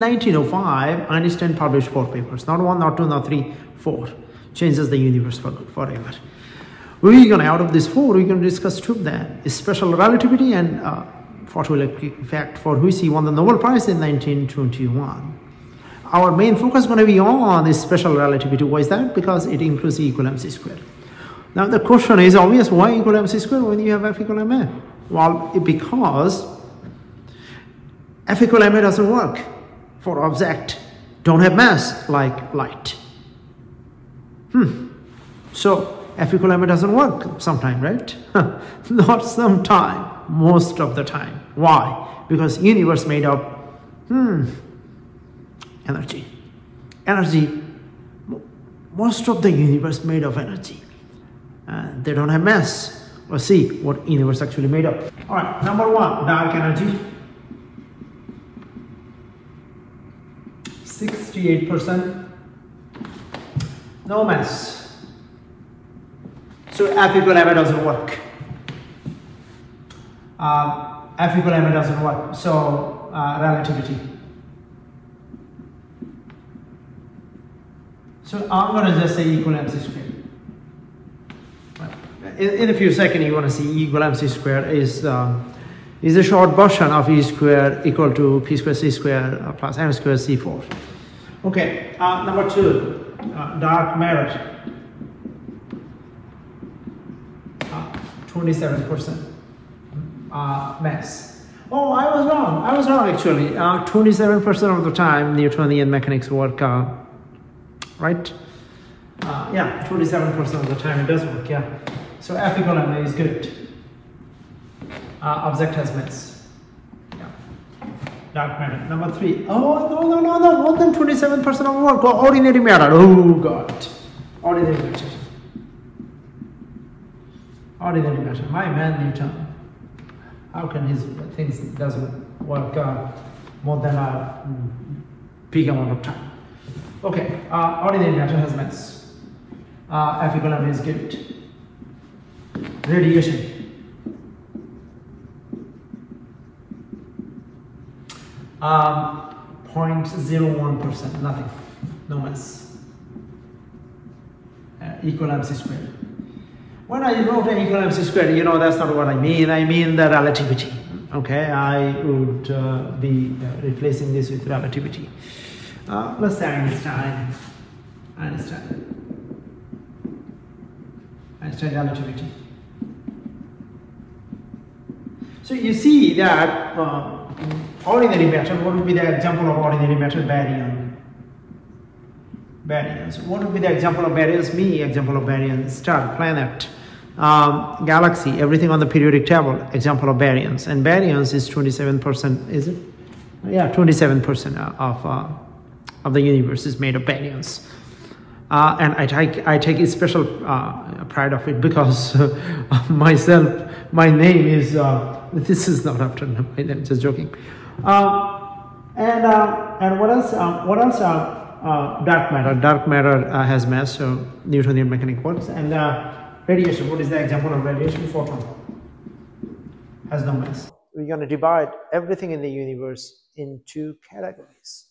1905, Einstein published 4 papers, not 1, not 2, not 3, 4. Changes the universe forever. We're gonna, out of these 4, we're gonna discuss 2 of them: special relativity and photoelectric effect, for which he won the Nobel Prize in 1921. Our main focus is going to be on this special relativity. Why is that? Because it includes E equal mc squared. Now the question is obvious: why E equal mc squared when you have F equal ma? Well, because F equal ma doesn't work for objects don't have mass like light. So F equal ma doesn't work sometime, right? Not sometime, most of the time. Why? Because universe made of energy. Most of the universe made of energy. They don't have mass. Let's see what universe actually made of. All right, number 1, dark energy. 68%. No mass. So F equal ma doesn't work. F equal ma doesn't work. So relativity. So I'm going to just say E equal mc squared. In a few seconds, you want to see E equal mc squared is a short version of E squared equal to P squared C squared plus M squared C4. Okay, number 2, dark matter. 27% mass. Oh, I was wrong actually. 27% of the time Newtonian mechanics work. Right? Yeah, 27% of the time it does work, yeah. So F equal ma is good. Object has mass. Yeah. Dark matter. Number 3. Oh, no. More than 27% of work. Oh, ordinary matter. Oh, God. Ordinary matter. Ordinary matter. My man Newton. How can his things doesn't work more than a big amount of time? Okay, ordinary matter has mass. F equal ma is good. Radiation. 0.01%, nothing, no mass. Equal mc squared. When I wrote equal mc squared, you know, that's not what I mean. I mean the relativity. Okay, I would be replacing this with relativity. Let's say Einstein relativity. So you see that ordinary matter, what would be the example of ordinary matter? Baryons. What would be the example of baryons? Example of baryons: star, planet, galaxy, everything on the periodic table, example of baryons. And baryons is 27%, is it? Yeah, 27% of the universe is made of baryons. And I take a special pride of it, because myself, my name is, this is not after my name, just joking. And what else? Dark matter. Dark matter has mass, so Newtonian mechanics works. And radiation. What is the example of radiation? Photon has no mass. We're going to divide everything in the universe in 2 categories: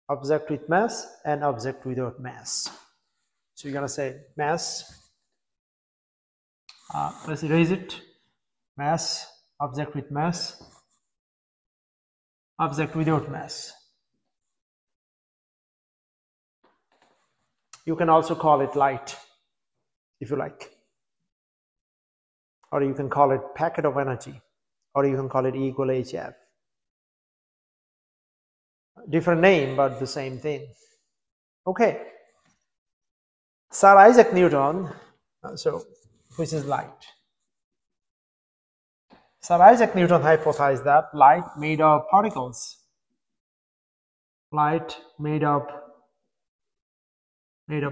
object with mass and object without mass. So you're going to say mass. Let's erase it. Mass, object with mass, object without mass. You can also call it light, if you like. Or you can call it packet of energy. Or you can call it E equal HF. Different name, but the same thing. Okay. Sir Isaac Newton, which is light. Sir Isaac Newton hypothesized that light made of particles. Light made of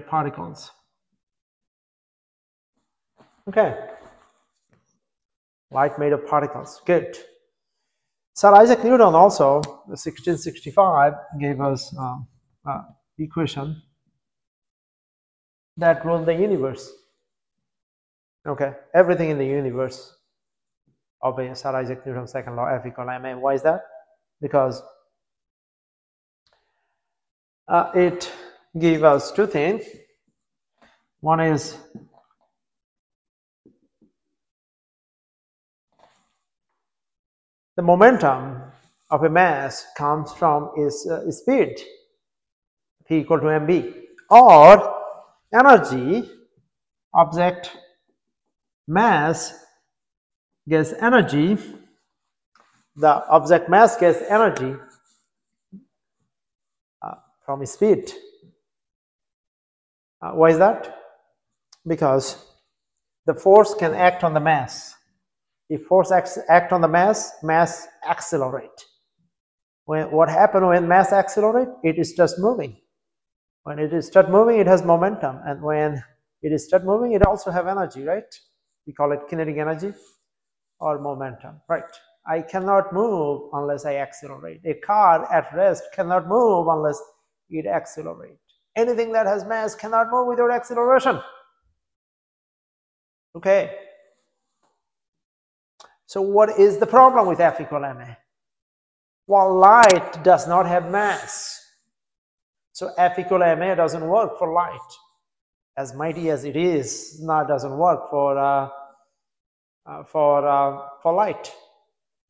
particles. Okay. Light made of particles. Good. Sir Isaac Newton also, in 1665, gave us equation that ruled the universe. Okay, everything in the universe obeys Sir Isaac Newton's second law, F equal ma. Why is that? Because It gives us two things. One is the momentum of a mass comes from its speed, P equal to mv, or energy, object mass gets energy, the object mass gets energy from speed. Why is that? Because the force can act on the mass. If force act on the mass accelerate. What happens when mass accelerate? It is just moving. When it is start moving, it has momentum, and when it is start moving, it also have energy, right? We call it kinetic energy or momentum, right? I cannot move unless I accelerate. A car at rest cannot move unless it accelerates. Anything that has mass cannot move without acceleration. Okay. So what is the problem with F equal ma? Well, light does not have mass. So F equal ma doesn't work for light. As mighty as it is, doesn't work for light.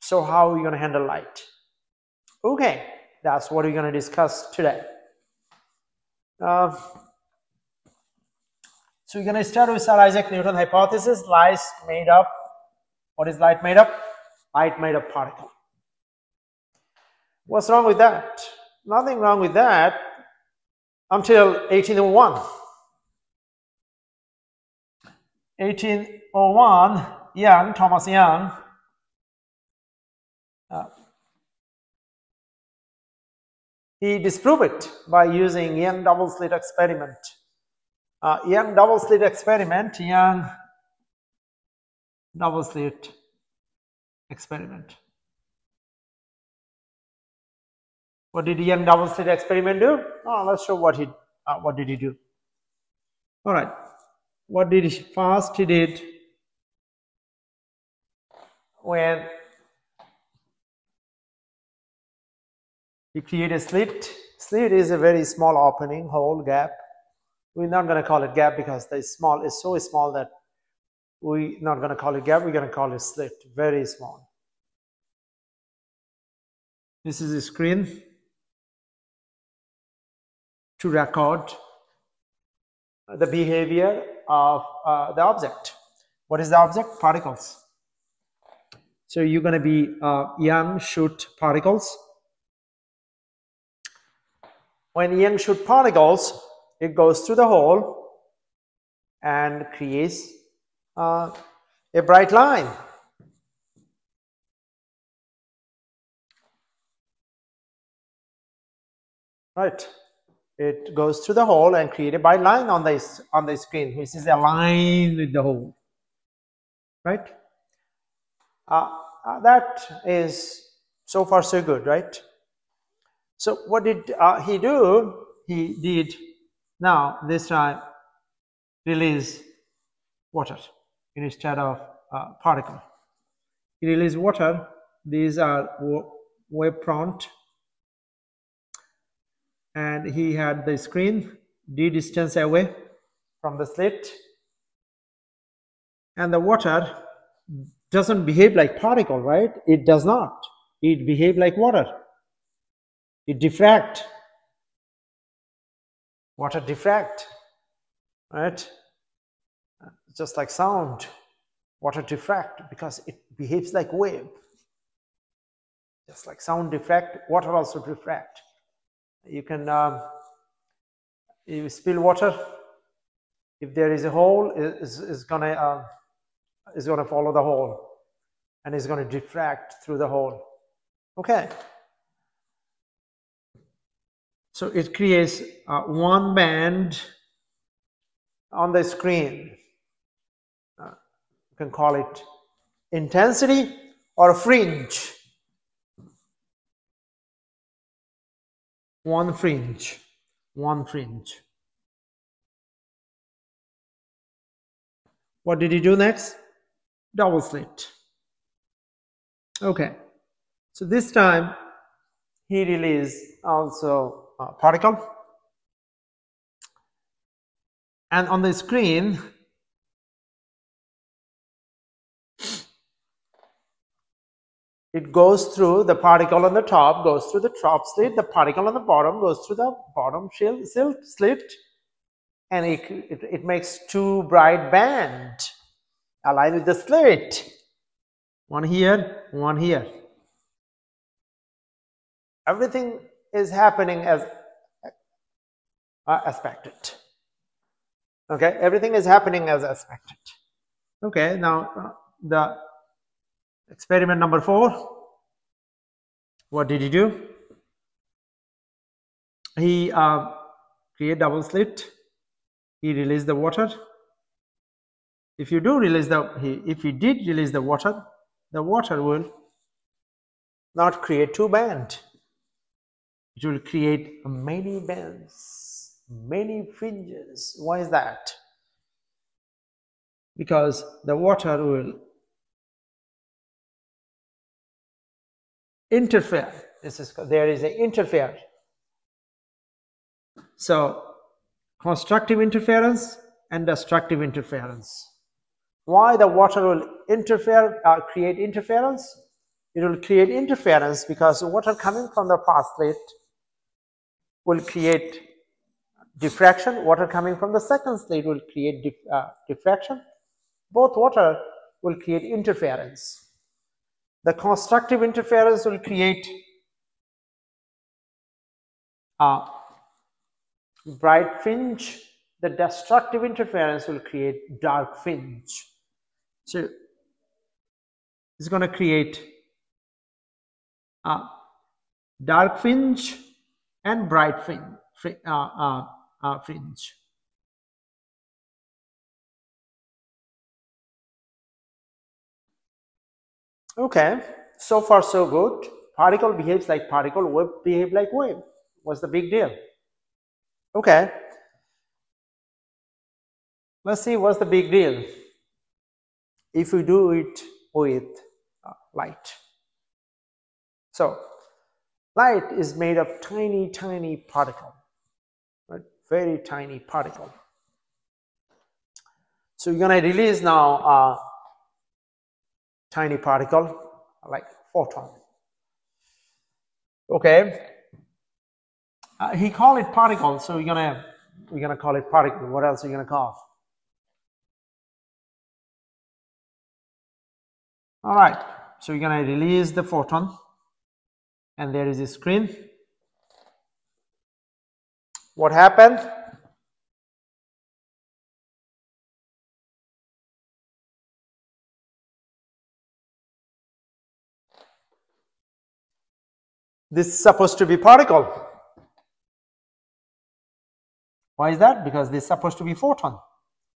So how are we going to handle light? Okay, that's what we're going to discuss today. So we're going to start with Sir Isaac Newton hypothesis. Light made up. What is light made up? Light made up particle. What's wrong with that? Nothing wrong with that until 1801. 1801, Thomas Young, he disproved it by using Young double slit experiment. Young double slit experiment. What did Young double slit experiment do? Oh, let's show what did he do. All right. What did he first? He did when he created a slit. Slit is a very small opening, hole, gap. We're not going to call it gap because it's so small that we're not going to call it gap. We're going to call it slit. Very small. This is a screen to record the behavior of the object. What is the object? Particles. So you're going to be Young shoot particles. When Young shoot particles, it goes through the hole and creates a bright line. Right. It goes through the hole and create a bright line on the screen, which is aligned with the hole. Right. That is so far so good, right? So what did he do? He did now this time release water instead of particle. He released water. These are wave prompt, and he had the screen d distance away from the slit, and the water doesn't behave like particle, right? It does not. It behaves like water. It diffract. Water diffract, right? Just like sound, water diffract because it behaves like wave. Just like sound diffract, water also diffract. You can you spill water. If there is a hole, is gonna follow the hole, and is gonna diffract through the hole. Okay. So it creates one band on the screen. You can call it intensity or fringe. One fringe. What did he do next? Double slit. Okay. So this time he released also a particle. And on the screen, it goes through the particle on the top, goes through the top slit, the particle on the bottom goes through the bottom slit, and it makes two bright bands aligned with the slit. One here, one here. Everything is happening as expected. Okay, everything is happening as expected. Okay, now the experiment number 4. What did he do? He create double slit. He released the water. If you do release if he did release the water will not create two bands. It will create many bands, many fringes. Why is that? Because the water will interfere. There is an interfere. So constructive interference and destructive interference. Why the water will interfere, create interference? It will create interference because water coming from the first slit will create diffraction. Water coming from the second slit will create diffraction. Both water will create interference. The constructive interference will create bright fringe. The destructive interference will create dark fringe. So it's going to create dark fringe and bright fringe. Okay, so far so good. Particle behaves like particle, wave behave like wave. What's the big deal? Okay, let's see what's the big deal if we do it with light. So light is made of tiny particle, right? Very tiny particle. So you're going to release now a tiny particle like photon. Okay, he called it particle, so we're gonna call it particle. What else are you gonna call? All right, so we're gonna release the photon, and there is a screen. What happened? This is supposed to be particle. Why is that? Because this is supposed to be photon.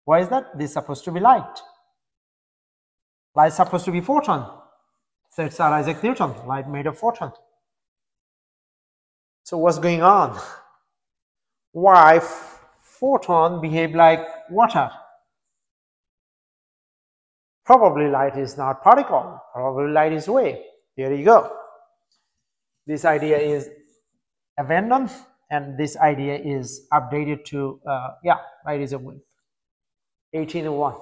Why is that? This is supposed to be light. Light is supposed to be photon. So it's Sir Isaac Newton, light made of photon. So what's going on? Why photon behave like water? Probably light is not particle. Probably light is wave. There you go. This idea is abandoned, and this idea is updated to yeah, light is a wave. 1801.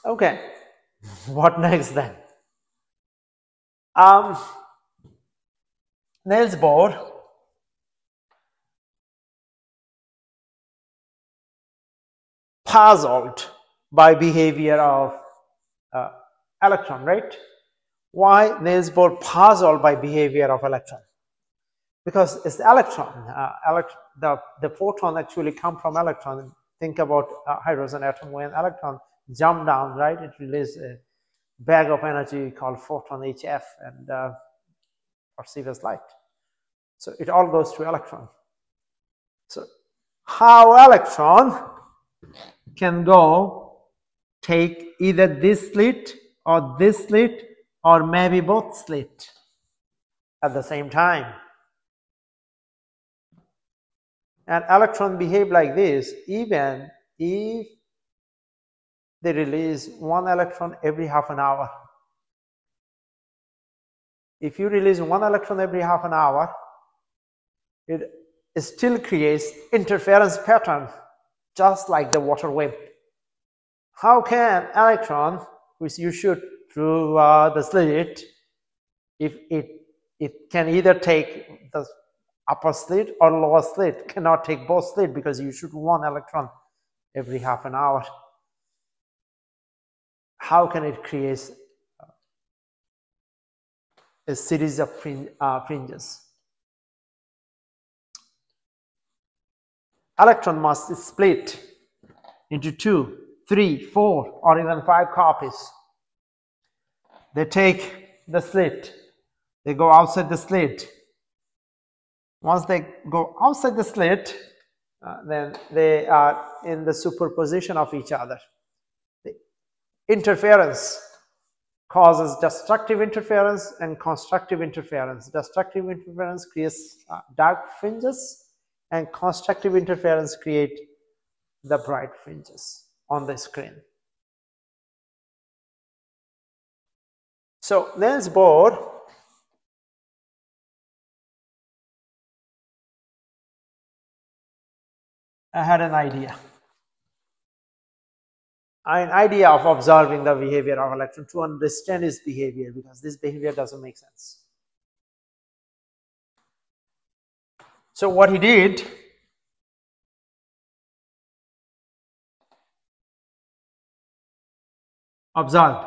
Okay, what next then? Niels Bohr puzzled by behavior of electron, right? Why Niels Bohr puzzled by behavior of electron? Because it's the electron. The photon actually come from electron. Think about hydrogen atom. When electron jump down, right, it releases a bag of energy called photon HF and perceive as light. So it all goes to electron. So how electron can go take either this slit or maybe both slit at the same time. And electron behave like this even if they release one electron every half an hour. If you release one electron every half an hour, it still creates interference pattern just like the water wave. How can electron, which you shoot through the slit, if it can either take the upper slit or lower slit, cannot take both slit because you shoot one electron every half an hour. How can it create a series of fringes? Electron must split into 2, 3, 4, or even 5 copies. They take the slit, they go outside the slit. Once they go outside the slit, then they are in the superposition of each other. The interference causes destructive interference and constructive interference. Destructive interference creates dark fringes, and constructive interference create the bright fringes on the screen. So Niels Bohr had an idea of observing the behavior of electron to understand its behavior, because this behavior doesn't make sense. So what he did, observed.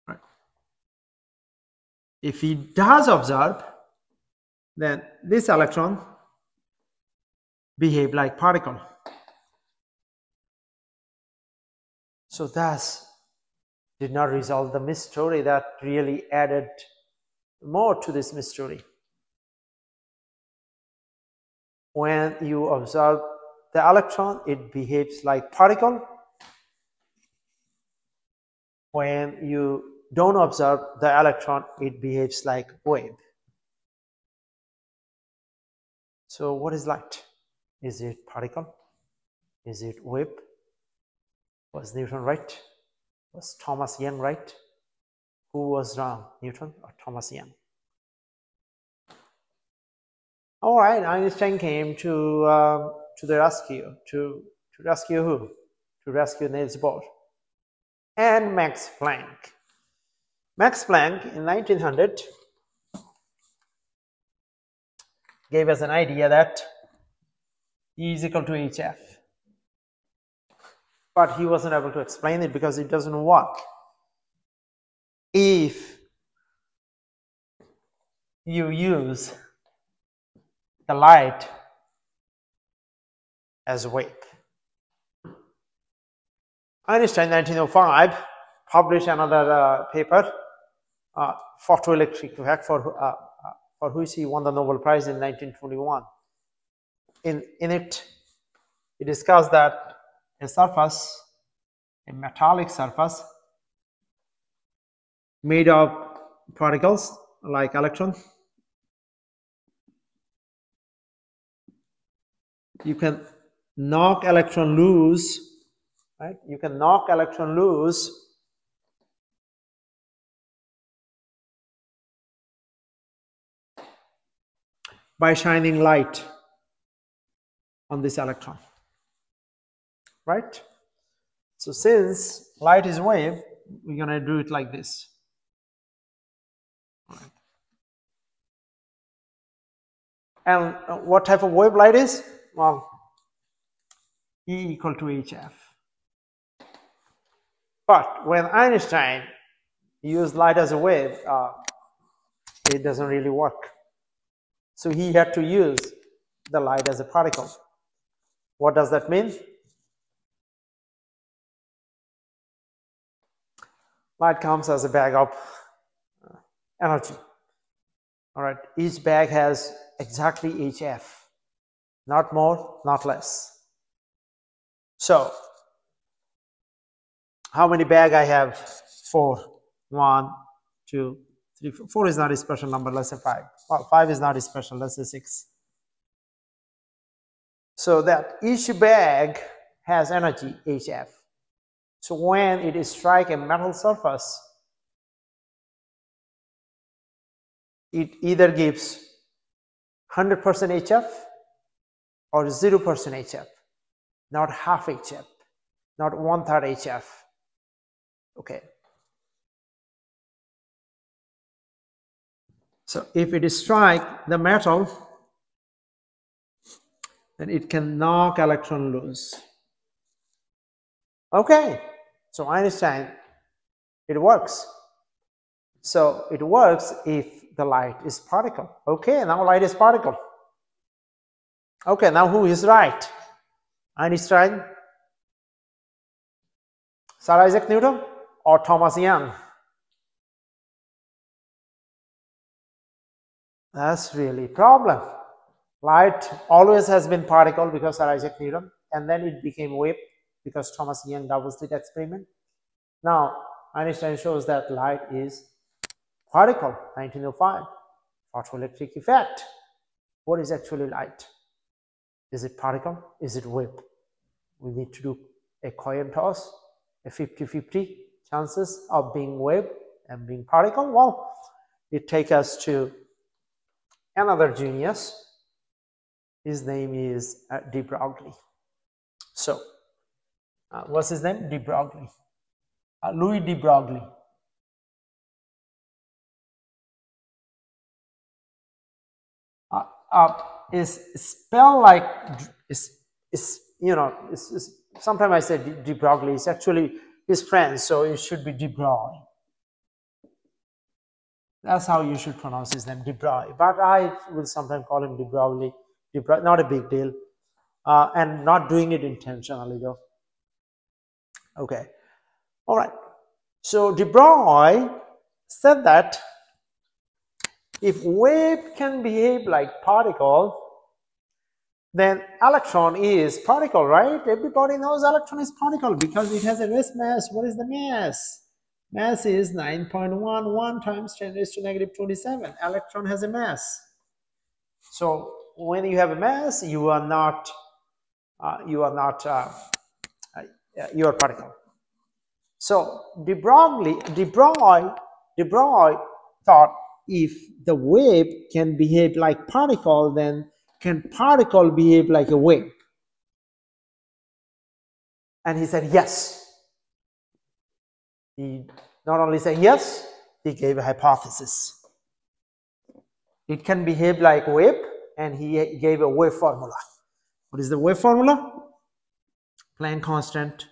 Right. If he does observe, then this electron behave like particle. So thus did not resolve the mystery, that really added more to this mystery. When you observe the electron, it behaves like particle. When you don't observe the electron, it behaves like wave. So what is light? Is it particle? Is it wave? Was Newton right? Was Thomas Young right? Who was wrong, Newton or Thomas Young? All right, Einstein came to the rescue. To rescue who? To rescue Niels Bohr and Max Planck. Max Planck in 1900 gave us an idea that E is equal to hf. But he wasn't able to explain it because it doesn't work. If you use the light as wave. Einstein in 1905 published another paper, photoelectric effect, for which he won the Nobel Prize in 1921. In it, he discussed that a surface, a metallic surface made of particles like electron, you can knock electron loose, right? You can knock electron loose by shining light on this electron, right? So since light is wave, we're going to do it like this. Right. And what type of wave light is? Well, E equal to hf. But when Einstein used light as a wave, it doesn't really work. So he had to use the light as a particle. What does that mean? Light comes as a bag of energy. All right, each bag has exactly hf, not more, not less. So, how many bags I have? 4. 1, 2, 3, 4. 4 is not a special number, let's say 5. Well, 5 is not a special, let's say 6. So that each bag has energy, hf. So when it strikes a metal surface, it either gives 100% HF or 0% HF, not half HF, not 1/3 HF. Okay. So if it strike the metal, then it can knock electron loose. Okay. So Einstein, it works. So it works if the light is particle. Okay, now light is particle. Okay, now who is right? Einstein, Sir Isaac Newton, or Thomas Young? That's really a problem. Light always has been particle because Sir Isaac Newton, and then it became wave because Thomas Young double slit experiment. Now Einstein shows that light is particle, 1905, photoelectric effect. What is actually light? Is it particle? Is it wave? We need to do a coin toss, a 50-50 chances of being wave and being particle. Well, it takes us to another genius. His name is de Broglie. So, what's his name? De Broglie. Louis de Broglie. Is spelled like sometimes I say de Broglie. It's actually his friend, so it should be de Broglie. That's how you should pronounce his name, de Broglie. But I will sometimes call him de Broglie. Not a big deal, and not doing it intentionally though. Okay, all right. So de Broglie said that if wave can behave like particle, then electron is particle, right? Everybody knows electron is particle because it has a rest mass. What is the mass? Mass is 9.11 times 10 raised to negative 27. Electron has a mass. So when you have a mass, you are particle. So de Broglie thought if the wave can behave like particle, then can particle behave like a wave? And he said yes. He not only said yes, he gave a hypothesis. It can behave like wave, and he gave a wave formula. What is the wave formula? Planck constant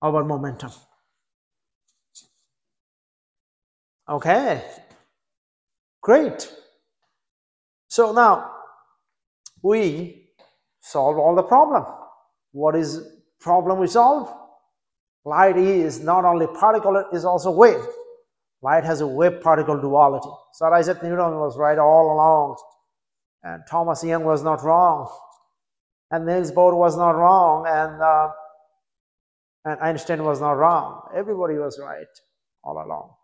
over momentum. Okay, great. So now we solve all the problem. What is problem we solve? Light is not only particle, it is also wave. Light has a wave-particle duality. Sir Isaac Newton was right all along, and Thomas Young was not wrong, and Niels Bohr was not wrong, and Einstein was not wrong. Everybody was right all along.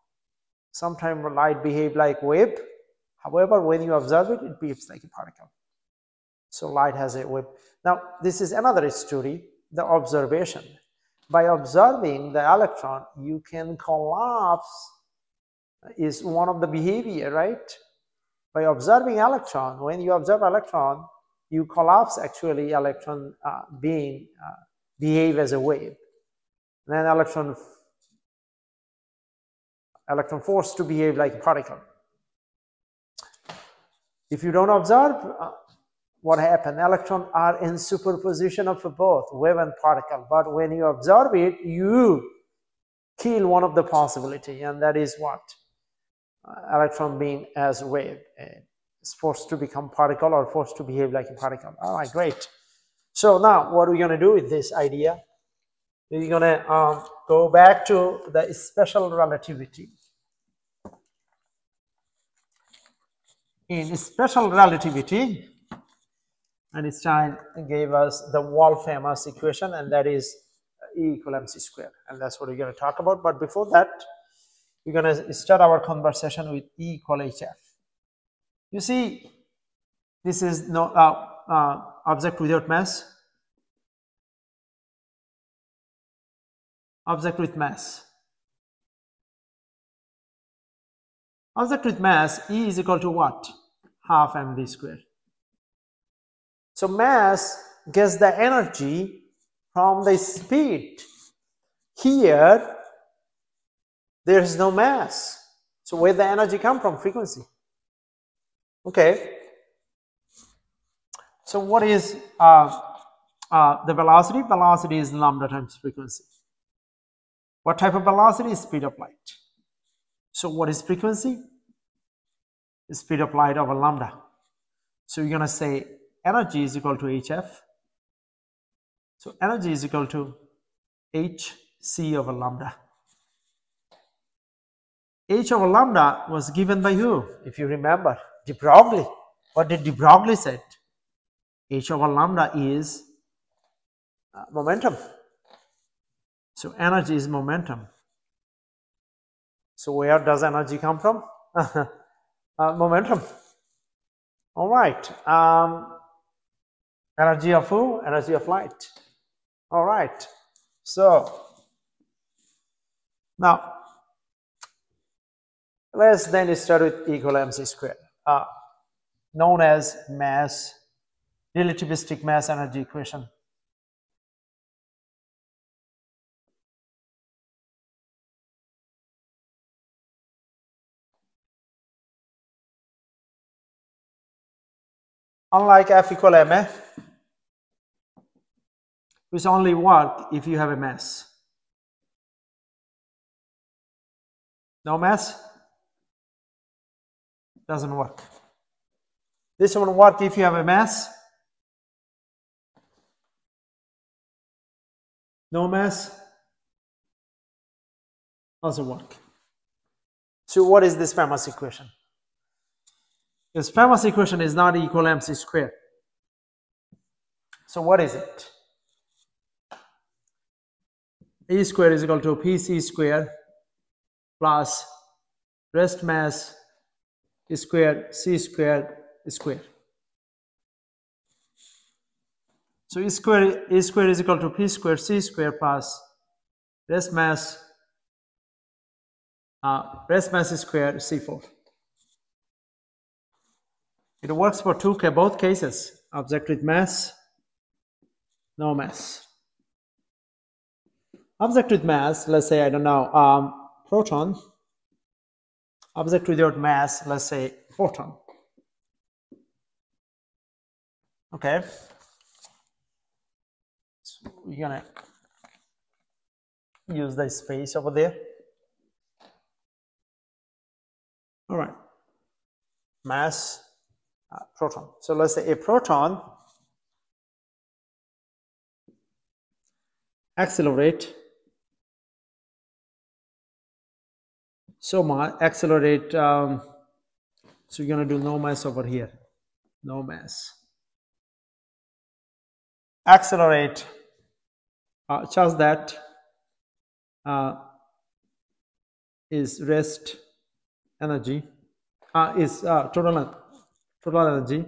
Sometimes light behaves like wave. However, when you observe it, it behaves like a particle. So light has a wave. Now, this is another story, the observation. By observing the electron, you can collapse, is one of the behavior, right? By observing electron, when you observe electron, you collapse actually electron behave as a wave. And then electron forced to behave like a particle. If you don't observe, what happened? Electrons are in superposition of both wave and particle. But when you observe it, you kill one of the possibility, and that is what? Electron being as wave. It's forced to become particle or forced to behave like a particle. All right, great. So now what are we going to do with this idea? We're going to go back to the special relativity. In special relativity, Einstein gave us the world-famous equation, and that is E equal mc squared, and that's what we're going to talk about. But before that, we're going to start our conversation with E equal hf. You see, this is no object without mass, object with mass. Object with mass, E is equal to what? Half mv squared. So mass gets the energy from the speed. Here, there is no mass. So where the energy come from? Frequency. Okay. So what is the velocity? Velocity is lambda times frequency. What type of velocity? Speed of light. So what is frequency? The speed of light over lambda. So you're going to say energy is equal to HF. So energy is equal to hc over lambda. H over lambda was given by who? If you remember, de Broglie. What did de Broglie said? H over lambda is momentum. So energy is momentum. So where does energy come from? Momentum. All right. Energy of who? Energy of light. All right. So now let's then start with E equal mc squared, known as mass relativistic mass energy equation. Unlike F equal ma, which only work if you have a mass. No mass doesn't work. This one work if you have a mass. No mass doesn't work. So what is this famous equation? This famous equation is not equal mc squared. So what is it? E squared is equal to pc squared plus rest mass squared c squared squared. So E squared is equal to p squared c squared plus rest mass squared c4. It works for both cases, object with mass, no mass. Object with mass, let's say, I don't know, proton. Object without mass, let's say photon. Okay. So we're gonna use the space over there. All right. Mass, proton. So let's say a proton accelerate so much, accelerate, so you're going to do no mass over here, no mass. Accelerate charge that is rest energy, is total energy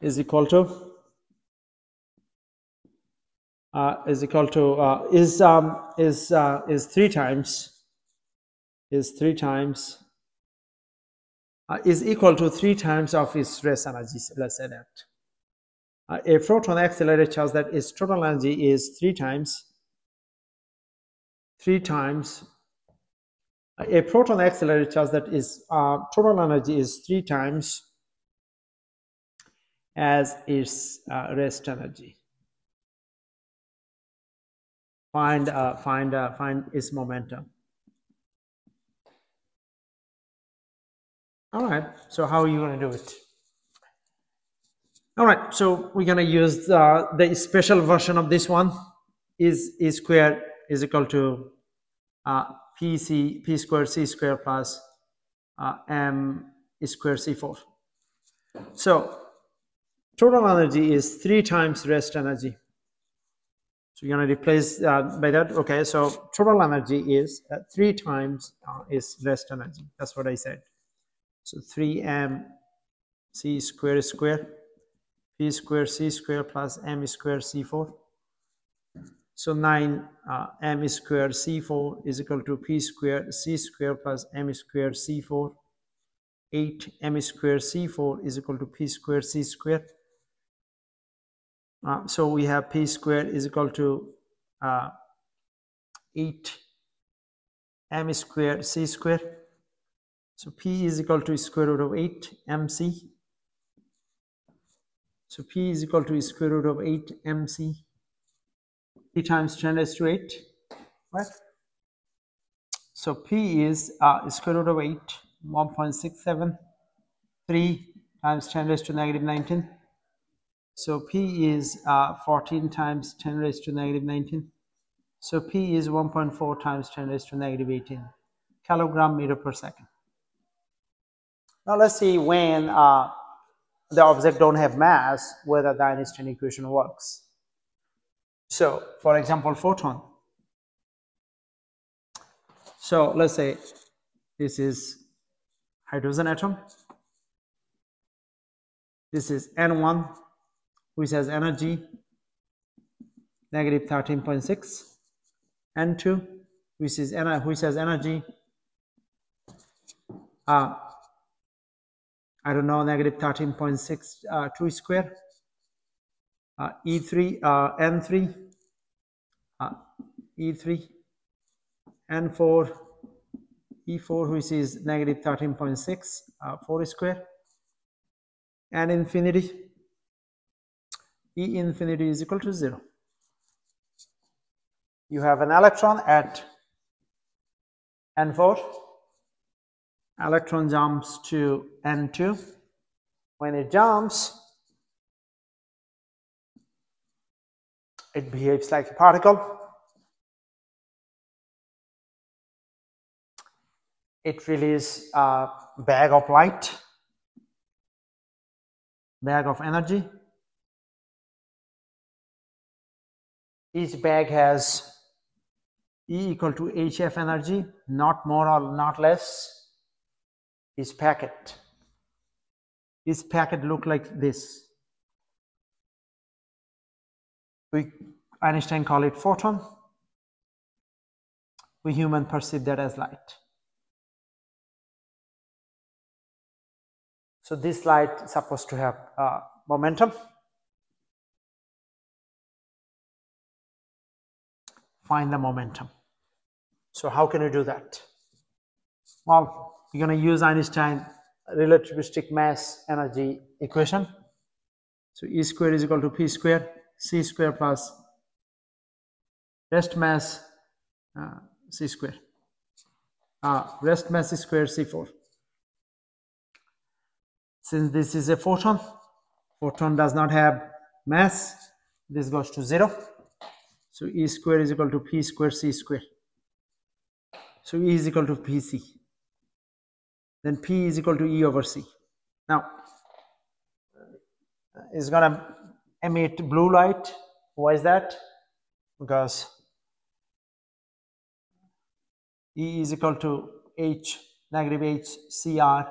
is equal to is equal to is three times is equal to 3 times of its rest energy. Let's say that a proton accelerated charge that its total energy is 3 times a proton accelerated charge that is total energy is 3 times as its rest energy. Find its momentum. All right, so how are you going to do it? All right, so we're going to use the special version of this one. Is E squared is equal to p squared c squared plus m squared c4. So total energy is 3 times rest energy. So you're going to replace by that. Okay, so total energy is 3 times is rest energy. That's what I said. So 3m c squared p squared c squared plus m squared c4. So 9 m squared c4 is equal to p squared c squared plus m squared c4. 8 m square c4 is equal to p square c square. So we have p square is equal to 8 m square c square. So p is equal to square root of 8 mc. So p is equal to square root of 8 mc. 3 times 10 raised to 8, right? So p is square root of 8, 1.67. 3 times 10 raised to negative 19. So p is 14 times 10 raised to negative 19. So p is 1.4 times 10 raised to negative 18 kilogram meter per second. Now let's see when the object don't have mass, whether the Einstein equation works. So for example, photon. So let's say this is hydrogen atom. This is N1, which has energy negative 13.6. N2, which has energy I don't know, negative 13.6 2 square. E3 N3 E3 N4 E4, which is negative 13.6 4 square. And infinity, E infinity is equal to 0. You have an electron at N4. Electron jumps to N2. When it jumps, it behaves like a particle. It releases a bag of light, bag of energy. Each bag has E equal to hf energy, not more or not less. Each packet look like this. Einstein call it photon. We human perceive that as light. So this light is supposed to have momentum. Find the momentum. So how can we do that? Well, you're going to use Einstein relativistic mass energy equation. So E square is equal to P square C square plus rest mass C square. Rest mass square C4. Since this is a photon does not have mass, this goes to 0. So E square is equal to P square C square. So E is equal to PC. Then P is equal to E over C. Now, it's going to emit blue light. Why is that? Because E is equal to H, negative H CR,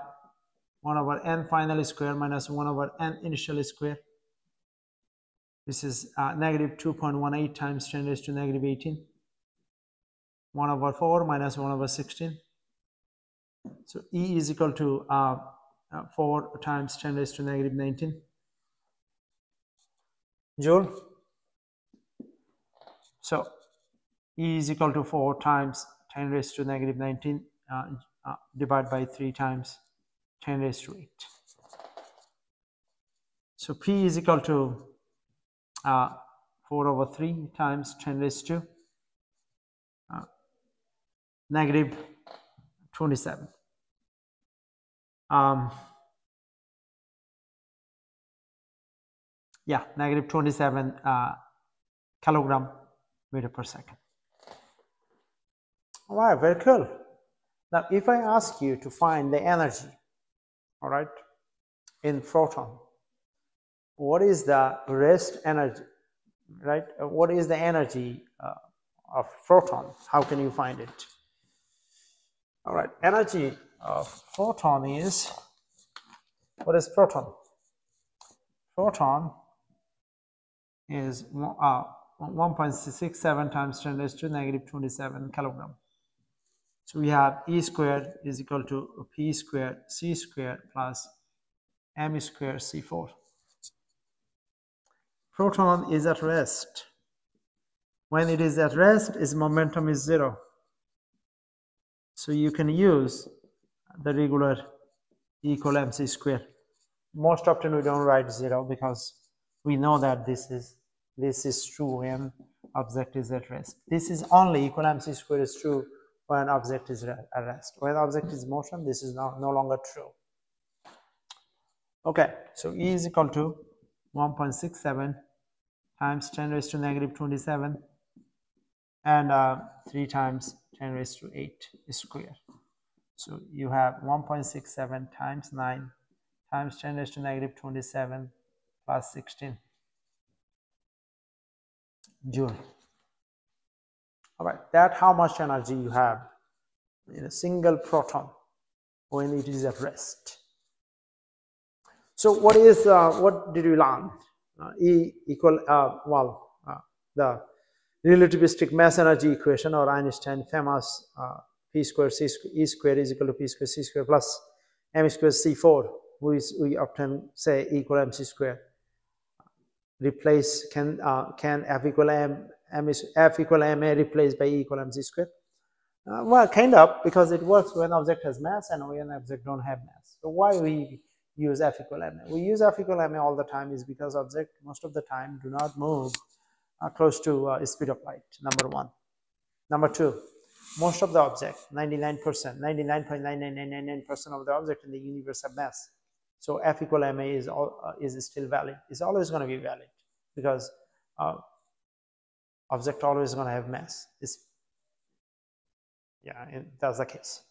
1 over n final square minus 1 over n initial square. This is negative 2.18 times 10 raised to negative 18. 1 over 4 minus 1 over 16. So E is equal to 4 times 10 raised to negative 19 joule. So E is equal to 4 times 10 raised to negative 19 divided by 3 times 10 raised to 8. So P is equal to 4 over 3 times 10 raised to negative 27. Negative 27 kilogram meter per second. All right, very cool. Now, if I ask you to find the energy, all right, in photon, what is the rest energy, right? What is the energy of photon? How can you find it? All right, energy of photon is, what is proton? Proton is 1.67 times 10 raised to negative 27 kilogram. So we have E squared is equal to P squared C squared plus M squared C4. Proton is at rest. When it is at rest, its momentum is 0. So you can use the regular E equal mc squared. Most often we don't write 0 because we know that this is true when object is at rest. This is only equal mc squared is true when object is at rest. When object is in motion, this is no longer true. Okay, so E is equal to 1.67 times 10 raised to negative 27 and 3 times 10 raised to 8 square. So you have 1.67 times 9 times 10 raised to negative 27 plus 16 joule. All right, that's how much energy you have in a single proton when it is at rest. So what did we learn? E equal the relativistic mass energy equation, or Einstein famous P square E square is equal to P square C square plus M square C4, which we often say equal MC square. Replace can F equal F equal ma replaced by E equal mc square? Well, kind of, because it works when object has mass and when object don't have mass. So why we use F equal ma? We use F equal ma all the time is because object most of the time do not move close to speed of light. Number one. Number two, most of the object, 99%, 99.99999% of the object in the universe have mass. So F equal ma is still valid. It's always going to be valid because object always going to have mass. Yeah, that's the case.